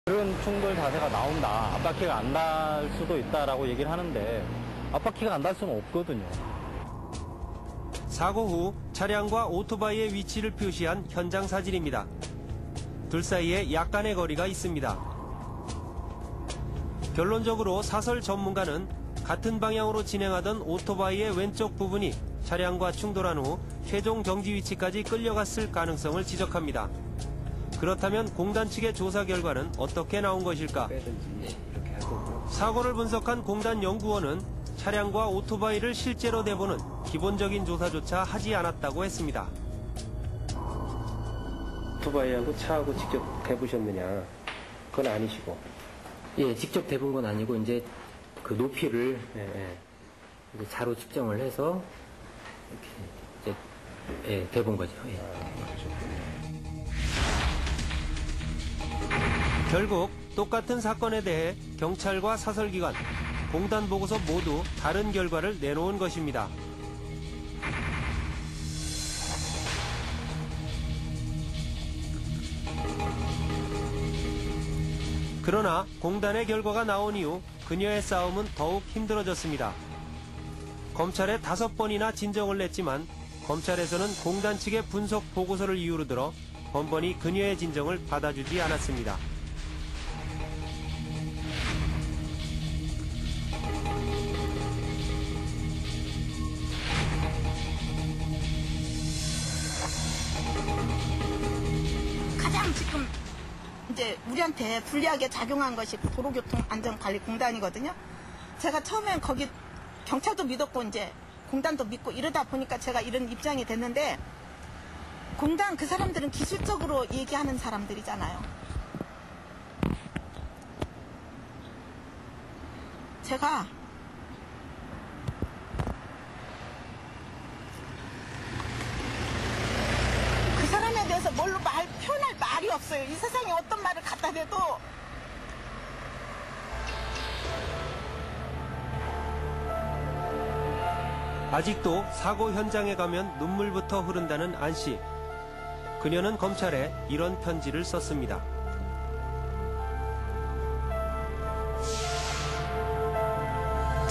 그런 충돌 자세가 나온다. 앞바퀴가 안 닿을 수도 있다라고 얘기를 하는데 앞바퀴가 안 닿을 수는 없거든요. 사고 후 차량과 오토바이의 위치를 표시한 현장 사진입니다. 둘 사이에 약간의 거리가 있습니다. 결론적으로 사설 전문가는 같은 방향으로 진행하던 오토바이의 왼쪽 부분이 차량과 충돌한 후 최종 정지 위치까지 끌려갔을 가능성을 지적합니다. 그렇다면 공단 측의 조사 결과는 어떻게 나온 것일까? 사고를 분석한 공단 연구원은 차량과 오토바이를 실제로 내보는 기본적인 조사조차 하지 않았다고 했습니다. 오토바이하고 차하고 직접 대보셨느냐? 그건 아니시고. 예, 직접 대본 건 아니고 이제 그 높이를 이제 자로 측정을 해서 이렇게 이제 대본 거죠. 예. 결국 똑같은 사건에 대해 경찰과 사설기관, 공단 보고서 모두 다른 결과를 내놓은 것입니다. 그러나 공단의 결과가 나온 이후 그녀의 싸움은 더욱 힘들어졌습니다. 검찰에 5번이나 진정을 냈지만 검찰에서는 공단 측의 분석 보고서를 이유로 들어 번번이 그녀의 진정을 받아주지 않았습니다. 가장 지금 이제 우리한테 불리하게 작용한 것이 도로교통안전관리공단이거든요. 제가 처음엔 거기 경찰도 믿었고 이제 공단도 믿고 이러다 보니까 제가 이런 입장이 됐는데 공단 그 사람들은 기술적으로 얘기하는 사람들이잖아요. 제가 그 사람에 대해서 뭘로 표현할 말이 없어요. 이 세상에 어떤 말을 갖다 대도 아직도 사고 현장에 가면 눈물부터 흐른다는 안 씨. 그녀는 검찰에 이런 편지를 썼습니다.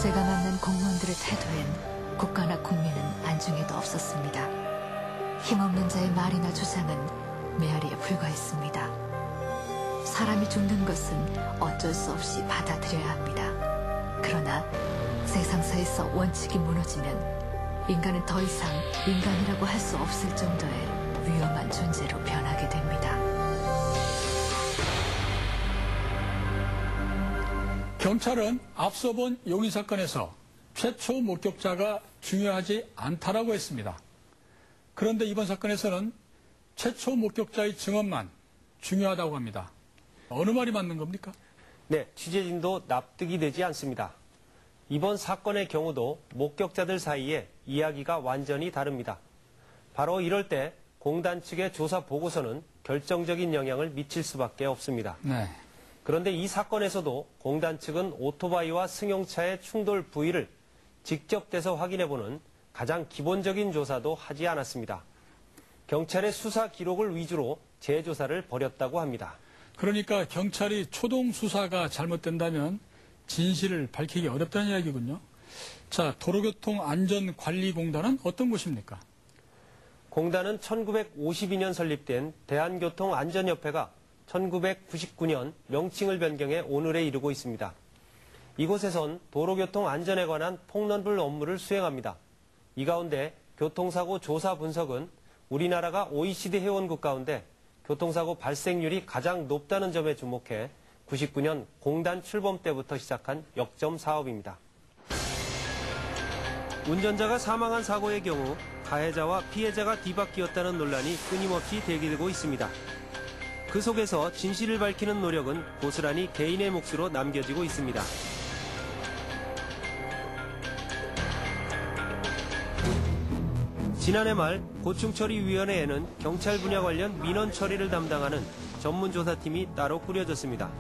제가 만난 공무원들의 태도엔 국가나 국민은 안중에도 없었습니다. 힘없는 자의 말이나 주장은 메아리에 불과했습니다. 사람이 죽는 것은 어쩔 수 없이 받아들여야 합니다. 그러나 세상사에서 원칙이 무너지면 인간은 더 이상 인간이라고 할 수 없을 정도의 위험한 존재로 변하게 됩니다. 경찰은 앞서 본 용의 사건에서 최초 목격자가 중요하지 않다라고 했습니다. 그런데 이번 사건에서는 최초 목격자의 증언만 중요하다고 합니다. 어느 말이 맞는 겁니까? 네, 취재진도 납득이 되지 않습니다. 이번 사건의 경우도 목격자들 사이에 이야기가 완전히 다릅니다. 바로 이럴 때 공단 측의 조사 보고서는 결정적인 영향을 미칠 수밖에 없습니다. 네. 그런데 이 사건에서도 공단 측은 오토바이와 승용차의 충돌 부위를 직접 대서 확인해보는 가장 기본적인 조사도 하지 않았습니다. 경찰의 수사 기록을 위주로 재조사를 벌였다고 합니다. 그러니까 경찰이 초동 수사가 잘못된다면 진실을 밝히기 어렵다는 이야기군요. 자, 도로교통안전관리공단은 어떤 곳입니까? 공단은 1952년 설립된 대한교통안전협회가 1999년 명칭을 변경해 오늘에 이르고 있습니다. 이곳에선 도로교통 안전에 관한 폭넓은 업무를 수행합니다. 이 가운데 교통사고 조사 분석은 우리나라가 OECD 회원국 가운데 교통사고 발생률이 가장 높다는 점에 주목해 99년 공단 출범 때부터 시작한 역점 사업입니다. 운전자가 사망한 사고의 경우 가해자와 피해자가 뒤바뀌었다는 논란이 끊임없이 대기되고 있습니다. 그 속에서 진실을 밝히는 노력은 고스란히 개인의 몫으로 남겨지고 있습니다. 지난해 말 고충처리위원회에는 경찰 분야 관련 민원 처리를 담당하는 전문조사팀이 따로 꾸려졌습니다.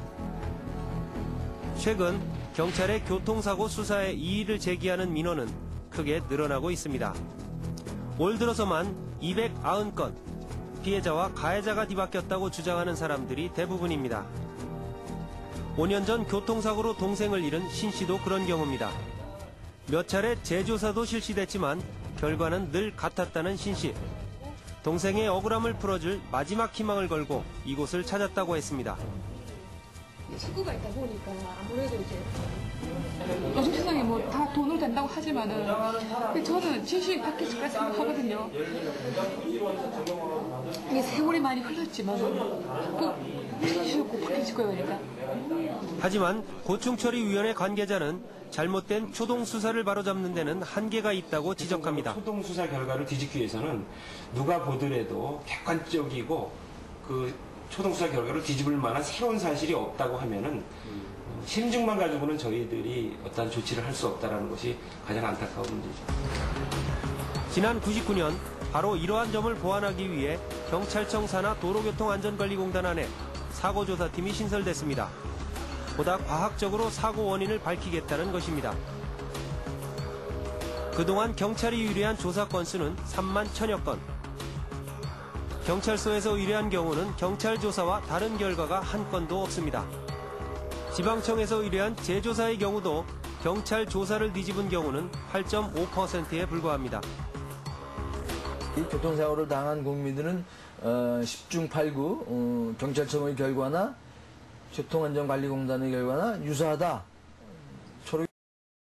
최근 경찰의 교통사고 수사에 이의를 제기하는 민원은 크게 늘어나고 있습니다. 올 들어서만 290건, 피해자와 가해자가 뒤바뀌었다고 주장하는 사람들이 대부분입니다. 5년 전 교통사고로 동생을 잃은 신 씨도 그런 경우입니다. 몇 차례 재조사도 실시됐지만 결과는 늘 같았다는 신 씨. 동생의 억울함을 풀어줄 마지막 희망을 걸고 이곳을 찾았다고 했습니다. 식구가 있다 보니까 아무래도 이제 요즘 세상에 뭐 다 돈으로 된다고 하지만은 저는 진심이 바뀌었을까 생각하거든요. 이게 세월이 많이 흘렀지만 꼭 진심을 꼭 바뀌실 거예요, 그러니까. 하지만 고충처리위원회 관계자는 잘못된 초동수사를 바로잡는 데는 한계가 있다고 지적합니다. 초동수사 결과를 뒤집기 위해서는 누가 보더라도 객관적이고 그 초동수사 결과를 뒤집을 만한 새로운 사실이 없다고 하면은 심증만 가지고는 저희들이 어떤 조치를 할 수 없다는 것이 가장 안타까운 문제죠. 지난 99년 바로 이러한 점을 보완하기 위해 경찰청 산하 도로교통안전관리공단 안에 사고조사팀이 신설됐습니다. 보다 과학적으로 사고 원인을 밝히겠다는 것입니다. 그동안 경찰이 의뢰한 조사 건수는 3만 1000여 건. 경찰서에서 의뢰한 경우는 경찰 조사와 다른 결과가 한 건도 없습니다. 지방청에서 의뢰한 재조사의 경우도 경찰 조사를 뒤집은 경우는 8.5%에 불과합니다. 이 교통사고를 당한 국민들은 10중 8구 경찰청의 결과나 교통안전관리공단의 결과나 유사하다.